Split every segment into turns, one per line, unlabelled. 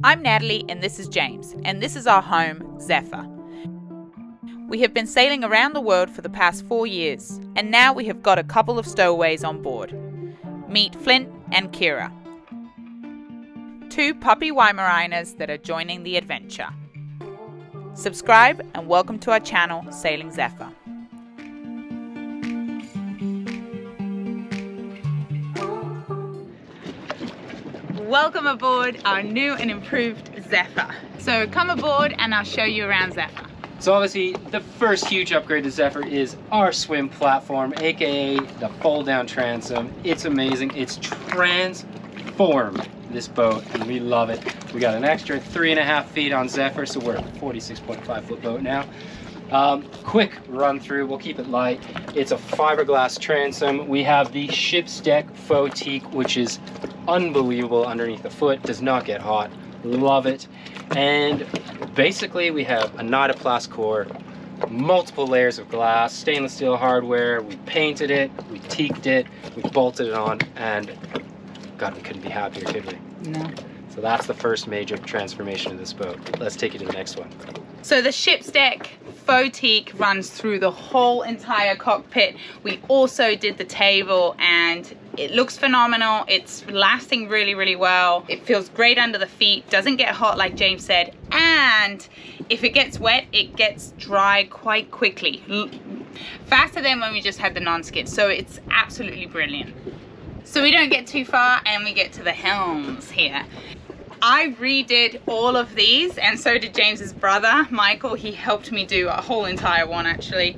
I'm Natalie and this is James, and this is our home, Zephyr. We have been sailing around the world for the past 4 years, and now we have got a couple of stowaways on board. Meet Flint and Kira, 2 puppy Weimaraners that are joining the adventure. Subscribe and welcome to our channel, Sailing Zephyr. Welcome aboard our new and improved Zephyr. So come aboard and I'll show you around Zephyr.
So obviously the first huge upgrade to Zephyr is our swim platform, aka the fold down transom. It's amazing. It's transformed this boat and we love it. We got an extra 3.5 feet on Zephyr, so we're a 46.5 foot boat now. Quick run through, we'll keep it light. It's a fiberglass transom. We have the ship's deck faux teak, which is unbelievable underneath the foot, does not get hot, love it. And basically we have a Nyloplast core, multiple layers of glass, stainless steel hardware. We painted it, we teaked it, we bolted it on, and God, we couldn't be happier, could we?
No.
So that's the first major transformation of this boat. Let's take you to the next one.
So the ship's deck faux teak runs through the whole entire cockpit. We also did the table and it looks phenomenal. It's lasting really, really well. It feels great under the feet, doesn't get hot like James said, and if it gets wet, it gets dry quite quickly. Faster than when we just had the non-skid, so it's absolutely brilliant. So we don't get too far and we get to the helms here. I redid all of these and so did James's brother, Michael. He helped me do a whole entire one actually.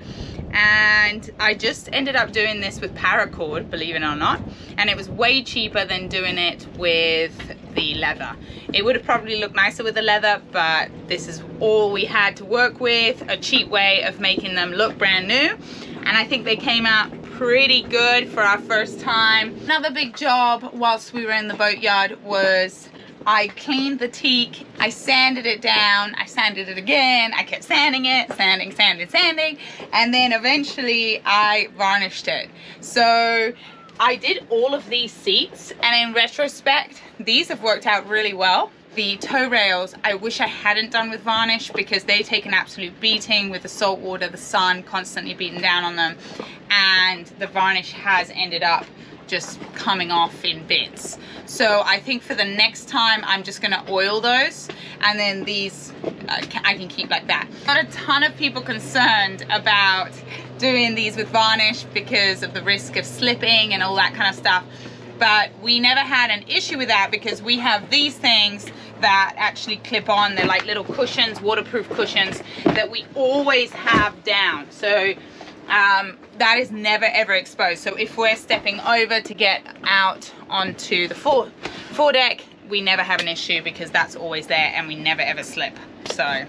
And I just ended up doing this with paracord, believe it or not. And it was way cheaper than doing it with the leather. It would have probably looked nicer with the leather, but this is all we had to work with, a cheap way of making them look brand new. And I think they came out pretty good for our first time. Another big job whilst we were in the boatyard was I cleaned the teak, I sanded it down, I sanded it again, I kept sanding it, sanding, and then eventually I varnished it. So I did all of these seats, and in retrospect, these have worked out really well. The tow rails, I wish I hadn't done with varnish because they take an absolute beating with the salt water, the sun constantly beating down on them, and the varnish has ended up just coming off in bits. So I think for the next time I'm just gonna oil those, and then these I can keep like that. Got a ton of people concerned about doing these with varnish because of the risk of slipping and all that kind of stuff, but we never had an issue with that because we have these things that actually clip on. They're like little cushions, waterproof cushions that we always have down. So that is never ever exposed. So if we're stepping over to get out onto the foredeck, we never have an issue because that's always there and we never ever slip. So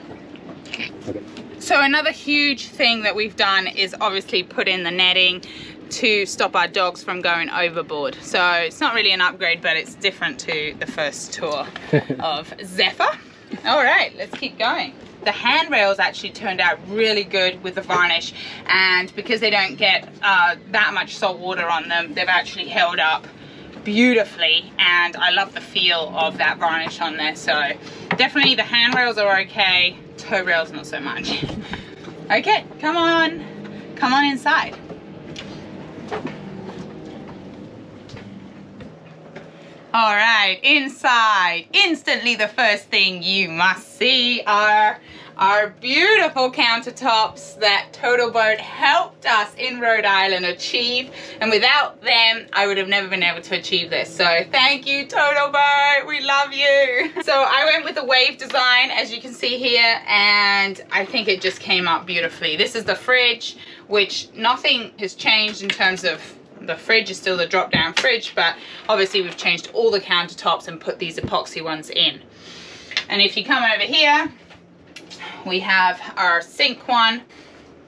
another huge thing that we've done is obviously put in the netting to stop our dogs from going overboard. So it's not really an upgrade, but it's different to the first tour of Zephyr. All right, let's keep going. The handrails actually turned out really good with the varnish, and because they don't get that much salt water on them, they've actually held up beautifully, and I love the feel of that varnish on there. So definitely the handrails are okay, tow rails not so much. Okay, come on inside. All right, inside. Instantly the first thing you must see are our beautiful countertops that Total Boat helped us in Rhode Island achieve, and without them I would have never been able to achieve this. So thank you, Total Boat, we love you. So I went with the wave design, as you can see here, and I think it just came up beautifully. This is the fridge, which nothing has changed in terms of the fridge is still the drop down fridge, but obviously we've changed all the countertops and put these epoxy ones in. And if you come over here, we have our sink one.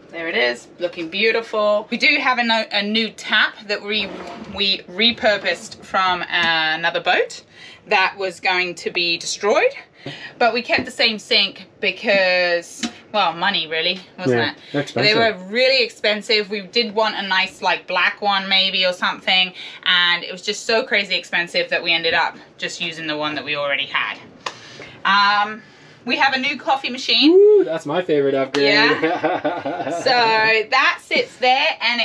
There it is, looking beautiful. We do have a new tap that we repurposed from another boat that was going to be destroyed, but we kept the same sink because, well, money really, wasn't it? They were really expensive. We did want a nice like black one maybe or something, and it was just so crazy expensive that we ended up just using the one that we already had. We have a new coffee machine.
Ooh, that's my favorite upgrade.
Yeah. So that sits there, and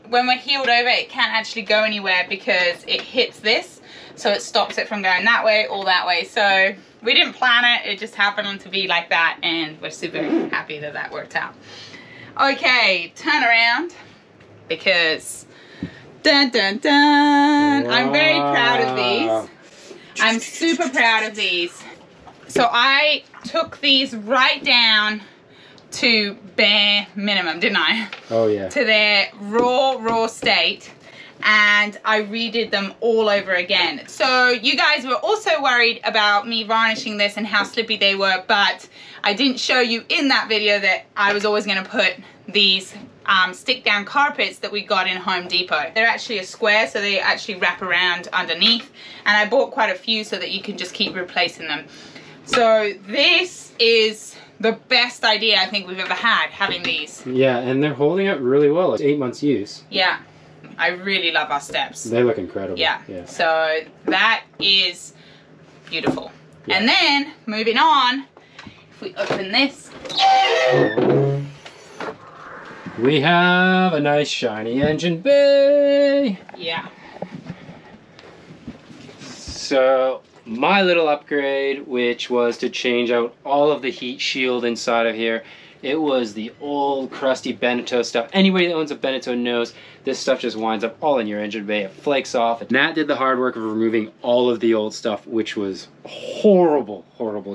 when we're heeled over, it can't actually go anywhere because it hits this. So it stops it from going that way or that way. So we didn't plan it. It just happened to be like that, and we're super happy that that worked out. Okay, turn around because dun dun dun. Wow. I'm very proud of these. I'm super proud of these. So I took these right down to bare minimum, didn't I?
Oh yeah.
To their raw state, and I redid them all over again. So you guys were also worried about me varnishing this and how slippy they were, but I didn't show you in that video that I was always going to put these stick down carpets that we got in Home Depot. They're actually a square, so they actually wrap around underneath, and I bought quite a few so that you can just keep replacing them. So this is the best idea I think we've ever had, having these.
Yeah, and they're holding up really well. It's 8 months use.
Yeah, I really love our steps.
They look incredible.
Yeah, so that is beautiful. Yeah. And then, moving on, if we open this.
We have a nice shiny engine bay.
Yeah.
So my little upgrade, which was to change out all of the heat shield inside of here. It was the old crusty Beneteau stuff. Anybody that owns a Beneteau knows this stuff just winds up all in your engine bay. It flakes off. And Nat did the hard work of removing all of the old stuff, which was a horrible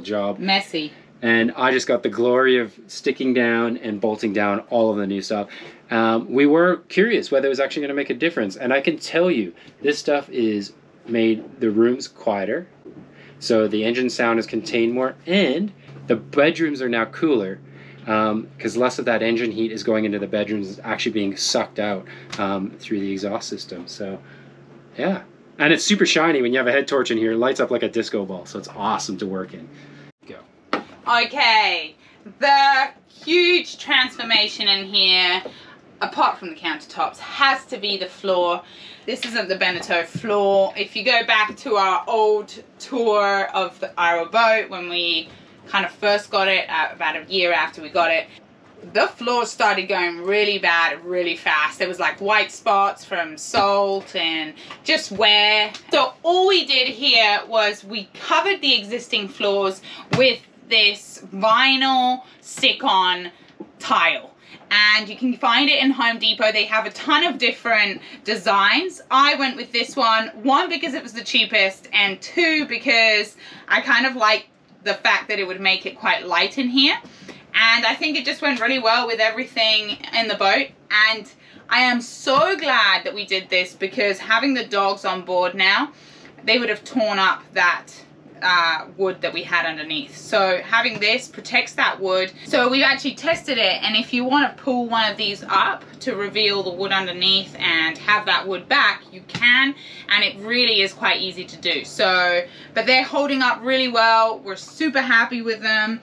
job.
Messy.
And I just got the glory of sticking down and bolting down all of the new stuff. We were curious whether it was actually going to make a difference. And I can tell you, this stuff is made the rooms quieter. So the engine sound is contained more. And the bedrooms are now cooler. Because less of that engine heat is going into the bedrooms. It's actually being sucked out through the exhaust system. So, yeah. And it's super shiny when you have a head torch in here. It lights up like a disco ball. So it's awesome to work in. Go.
Okay, the huge transformation in here, apart from the countertops, has to be the floor. This isn't the Beneteau floor. If you go back to our old tour of our boat when we kind of first got it, about a year after we got it, the floor started going really bad really fast. There was like white spots from salt and just wear. So all we did here was we covered the existing floors with this vinyl stick-on tile, and you can find it in Home Depot. They have a ton of different designs. I went with this one because it was the cheapest, and two because I kind of like the fact that it would make it quite light in here, and I think it just went really well with everything in the boat. And I am so glad that we did this, because having the dogs on board now, they would have torn up that wood that we had underneath. So having this protects that wood. So we've actually tested it, and if you want to pull one of these up to reveal the wood underneath and have that wood back, you can, and it really is quite easy to do. So, but they're holding up really well. We're super happy with them.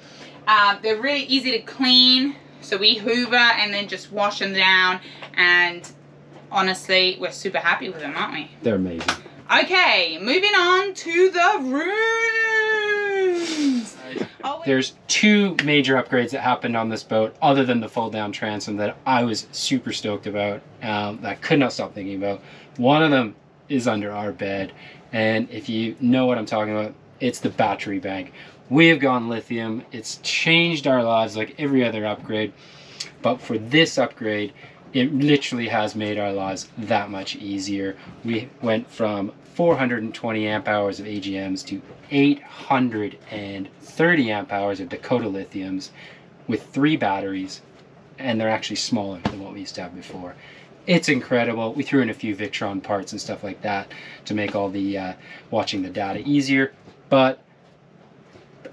They're really easy to clean, so we hoover and then just wash them down, and honestly, we're super happy with them, aren't we?
They're amazing.
Okay, moving on to the rooms.
There's two major upgrades that happened on this boat, other than the fold down transom, that I was super stoked about, that I could not stop thinking about. One of them is under our bed, and if you know what I'm talking about, it's the battery bank. We have gone lithium. It's changed our lives like every other upgrade, but for this upgrade, it literally has made our lives that much easier. We went from 420 amp hours of AGMs to 830 amp hours of Dakota lithiums with 3 batteries, and they're actually smaller than what we used to have before. It's incredible. We threw in a few Victron parts and stuff like that to make all the watching the data easier, but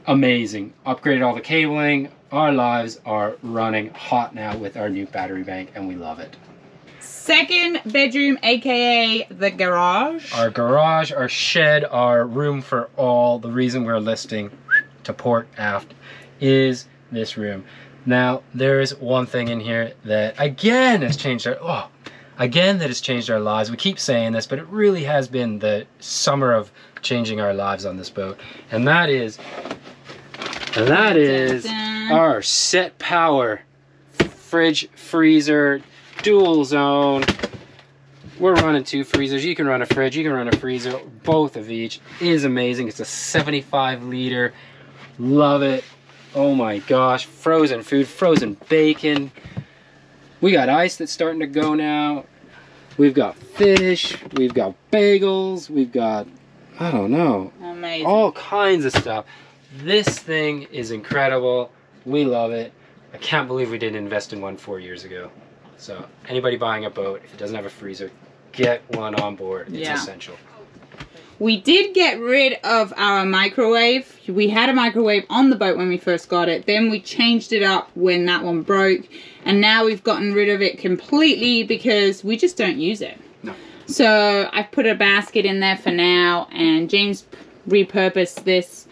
amazing. Upgraded all the cabling. Our lives are running hot now with our new battery bank, and we love it.
Second bedroom, aka the garage.
Our garage, our shed, our room for all. The reason we're listing to port aft is this room. Now, there is one thing in here that again has changed our lives. We keep saying this, but it really has been the summer of changing our lives on this boat, and that is And that is our Set Power fridge freezer dual zone. We're running 2 freezers. You can run a fridge, you can run a freezer. Both of each is amazing. It's a 75-liter. Love it. Oh my gosh. Frozen food, frozen bacon. We got ice that's starting to go now. We've got fish. We've got bagels. We've got, I don't know,
amazing,
all kinds of stuff. This thing is incredible. We love it. I can't believe we didn't invest in one 4 years ago. So anybody buying a boat, if it doesn't have a freezer, get one on board. It's essential.
We did get rid of our microwave. We had a microwave on the boat when we first got it. Then we changed it up when that one broke. And now we've gotten rid of it completely because we just don't use it.
No.
So I've put a basket in there for now. And James repurposed this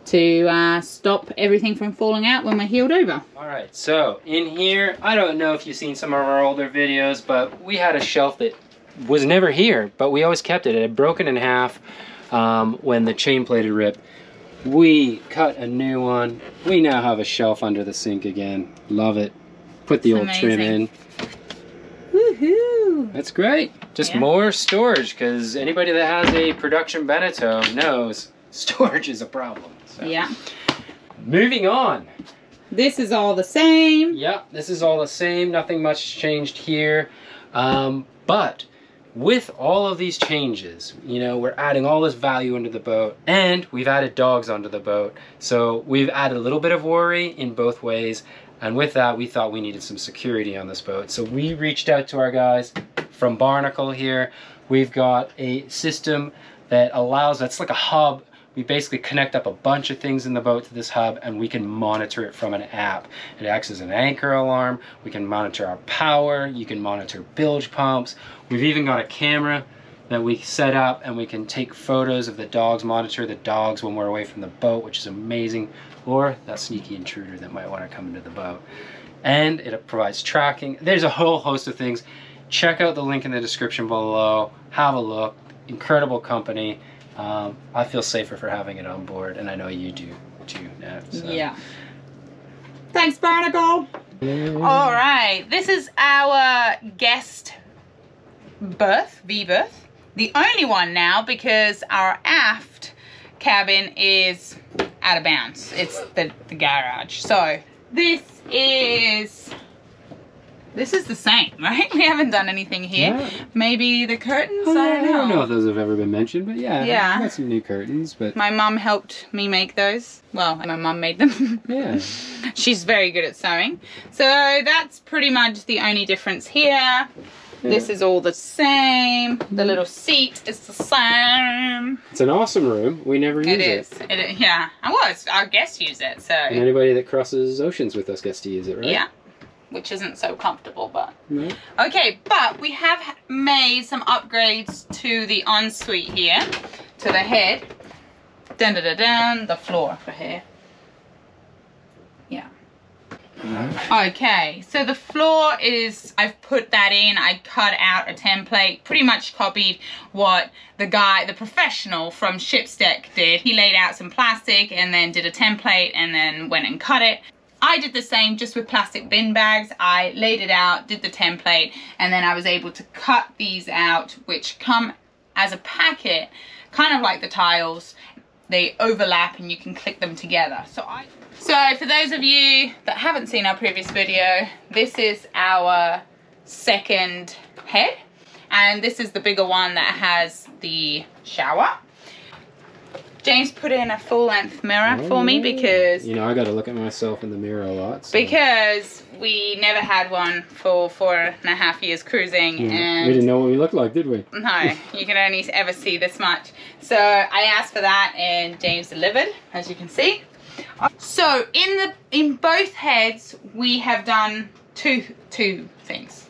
to stop everything from falling out when we're heeled over.
Alright, so in here, I don't know if you've seen some of our older videos, but we had a shelf that was never here, but we always kept it. It had broken in half when the chain plate had ripped. We cut a new one. We now have a shelf under the sink again. Love it. Put the old trim in.
Woohoo!
That's great. Just more storage, because anybody that has a production Beneteau knows storage is a problem. So.
Yeah.
Moving on.
This is all the same.
Yeah, this is all the same. Nothing much changed here. But with all of these changes, you know, we're adding all this value into the boat, and we've added dogs onto the boat. So we've added a little bit of worry in both ways. And with that, we thought we needed some security on this boat. So we reached out to our guys from Barnacle here. We've got a system that allows, that's like a hub. We basically connect up a bunch of things in the boat to this hub, and we can monitor it from an app. It acts as an anchor alarm. We can monitor our power. You can monitor bilge pumps. We've even got a camera that we set up, and we can take photos of the dogs, monitor the dogs when we're away from the boat, which is amazing, or that sneaky intruder that might want to come into the boat. And it provides tracking. There's a whole host of things. Check out the link in the description below. Have a look. Incredible company. I feel safer for having it on board, and I know you do too, Nat. So.
Yeah. Thanks, Barnacle. All right, this is our guest berth, V-berth. The only one now, because our aft cabin is out of bounds. It's the garage. So this is the same, right? We haven't done anything here. Yeah. Maybe the curtains? I don't know
if those have ever been mentioned, but yeah. I've got some new curtains. But
my mum helped me make those. Well, my mum made them.
Yeah. She's
very good at sewing. So that's pretty much the only difference here. Yeah. This is all the same. The little seat is the same.
It's an awesome room. We never use it.
It is. Yeah. Our guests use it. So.
And anybody that crosses oceans with us gets to use it, right?
Yeah. Which isn't so comfortable, but...
No.
Okay, but we have made some upgrades to the ensuite here. To the head. Dun dun dun dun. The floor for here. Yeah. Okay, so the floor is, I've put that in, I cut out a template, pretty much copied what the professional from Shipsteck did. He laid out some plastic and then did a template and then went and cut it. I did the same just with plastic bin bags. I laid it out, did the template, and then I was able to cut these out, which come as a packet, kind of like the tiles. They overlap and you can click them together. So for those of you that haven't seen our previous video, this is our second head, and this is the bigger one that has the shower. James put in a full-length mirror for me because...
You know, I got to look at myself in the mirror a lot. So.
Because we never had one for 4.5 years cruising. And
we didn't know what we looked like, did we?
No, you can only ever see this much. So I asked for that and James delivered, as you can see. So in both heads, we have done two things.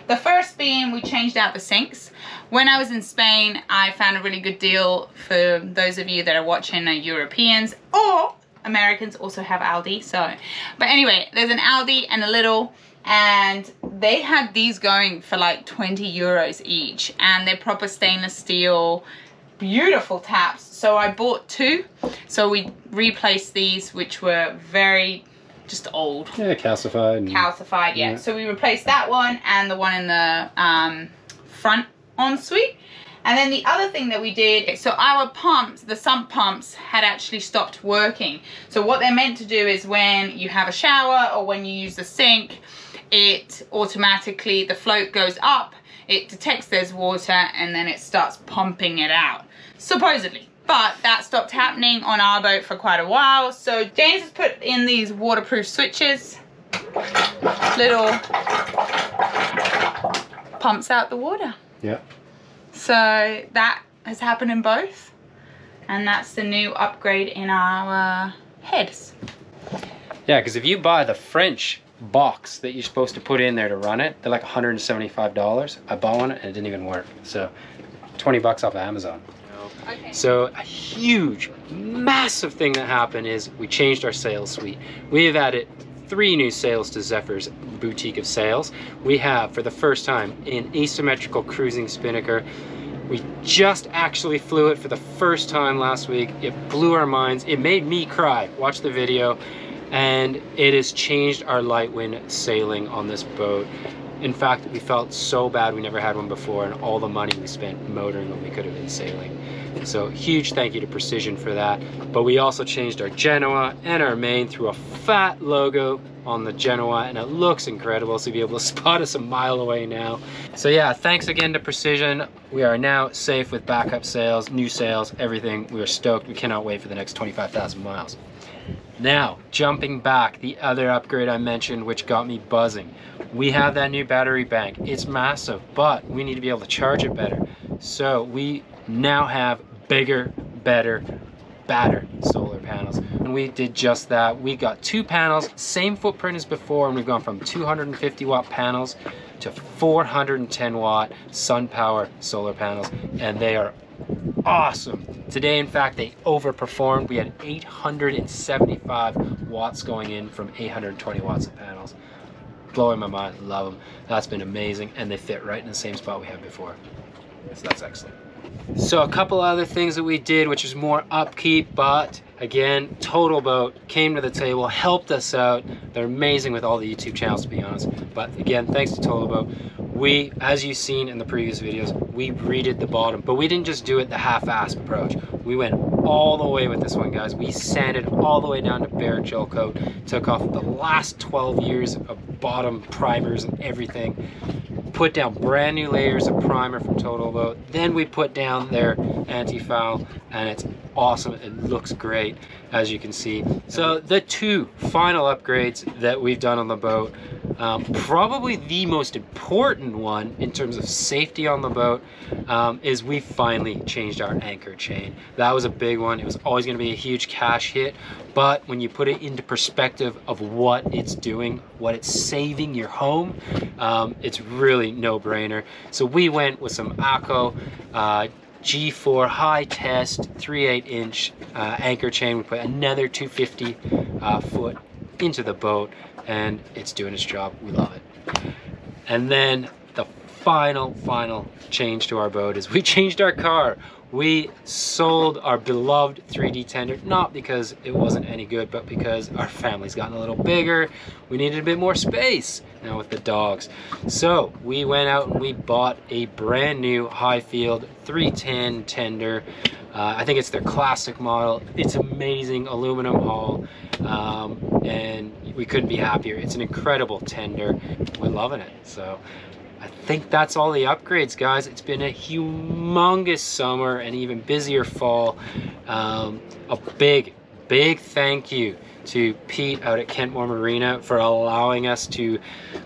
The first being we changed out the sinks. When I was in Spain, I found a really good deal for those of you that are watching, Europeans or Americans also have Aldi. So, but anyway, there's an Aldi and a Lidl, and they had these going for like 20 euros each, and they're proper stainless steel. beautiful taps. So I bought 2. So we replaced these, which were very just old.
Yeah, calcified.
Calcified, yeah. So we replaced that one and the one in the front ensuite. And then the other thing that we did, so our pumps, the sump pumps, had actually stopped working. So what they're meant to do is when you have a shower or when you use the sink, it automatically, the float goes up, it detects there's water, and then it starts pumping it out, supposedly. But that stopped happening on our boat for quite a while. So James has put in these waterproof switches, little pumps out the water.
Yeah.
So that has happened in both, and that's the new upgrade in our heads.
Yeah, because if you buy the French box that you're supposed to put in there to run it, they're like $175. I bought one and it didn't even work. So 20 bucks off of Amazon.
Okay.
So a huge, massive thing that happened is we changed our sails suite. We have added 3 new sails to Zephyr's boutique of sails. We have, for the first time, an asymmetrical cruising spinnaker. We just actually flew it for the first time last week. It blew our minds. It made me cry. Watch the video. And it has changed our light wind sailing on this boat. In fact, we felt so bad we never had one before, and all the money we spent motoring when we could have been sailing. So huge thank you to Precision for that. But we also changed our Genoa and our main through a fat logo on the Genoa, and it looks incredible, so you'll be able to spot us a mile away now. So yeah, thanks again to Precision. We are now safe with backup sails, new sails, everything. We are stoked. We cannot wait for the next 25,000 miles. Now, jumping back, the other upgrade I mentioned, which got me buzzing. We have that new battery bank. It's massive, but we need to be able to charge it better. So we now have bigger, better, badder solar panels. And we did just that. We got 2 panels, same footprint as before, and we've gone from 250 watt panels to 410 watt sun power solar panels, and they are awesome. Today, in fact, they overperformed. We had 875 watts going in from 820 watts of panels. Blowing my mind, love them. That's been amazing, and they fit right in the same spot we had before. So that's excellent. So a couple other things that we did, which is more upkeep, but again, Total Boat came to the table, helped us out. They're amazing with all the YouTube channels, to be honest. But again, thanks to Total Boat. We, as you've seen in the previous videos, we redid the bottom, but we didn't just do it the half-assed approach. We went all the way with this one, guys. We sanded all the way down to bare gel coat, took off the last 12 years of bottom primers and everything, put down brand new layers of primer from Total Boat. Then we put down their anti-foul, and it's awesome. It looks great, as you can see. So the 2 final upgrades that we've done on the boat, probably the most important one in terms of safety on the boat, is we finally changed our anchor chain. That was a big one. It was always going to be a huge cash hit, but when you put it into perspective of what it's doing, what it's saving your home, it's really no-brainer. So we went with some ACO G4 high test 3/8 inch anchor chain. We put another 250 foot into the boat, and it's doing its job. We love it. And then the final change to our boat is we changed our car. We sold our beloved 3D tender, not because it wasn't any good, but because our family's gotten a little bigger. We needed a bit more space now with the dogs. So we went out and we bought a brand new Highfield 310 tender. I think it's their classic model. It's amazing, aluminum hull, and we couldn't be happier. It's an incredible tender. We're loving it. So I think that's all the upgrades, guys. It's been a humongous summer and even busier fall. A big thank you to Pete out at Kentmore Marina for allowing us to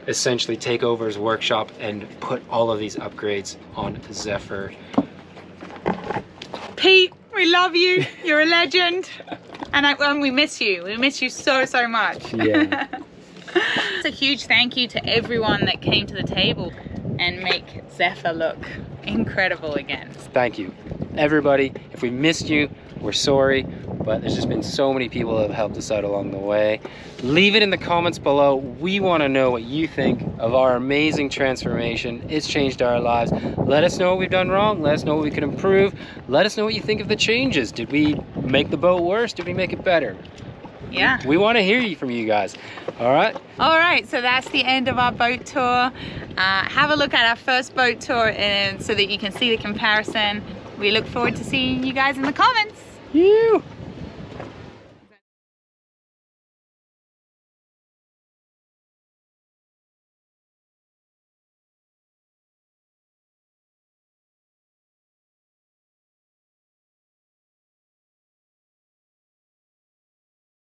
essentially take over his workshop and put all of these upgrades on Zephyr.
Pete, we love you. You're a legend. And we miss you. We miss you so much.
Yeah.
It's a huge thank you to everyone that came to the table and make Zephyr look incredible again.
Thank you, everybody. If we missed you, we're sorry. but there's just been so many people that have helped us out along the way. Leave it in the comments below. We want to know what you think of our amazing transformation. It's changed our lives. Let us know what we've done wrong. Let us know what we could improve. Let us know what you think of the changes. Did we make the boat worse? Did we make it better?
Yeah.
We want to hear from you guys. All right.
All right, so that's the end of our boat tour. Have a look at our first boat tour and so that you can see the comparison. We look forward to seeing you guys in the comments.
You.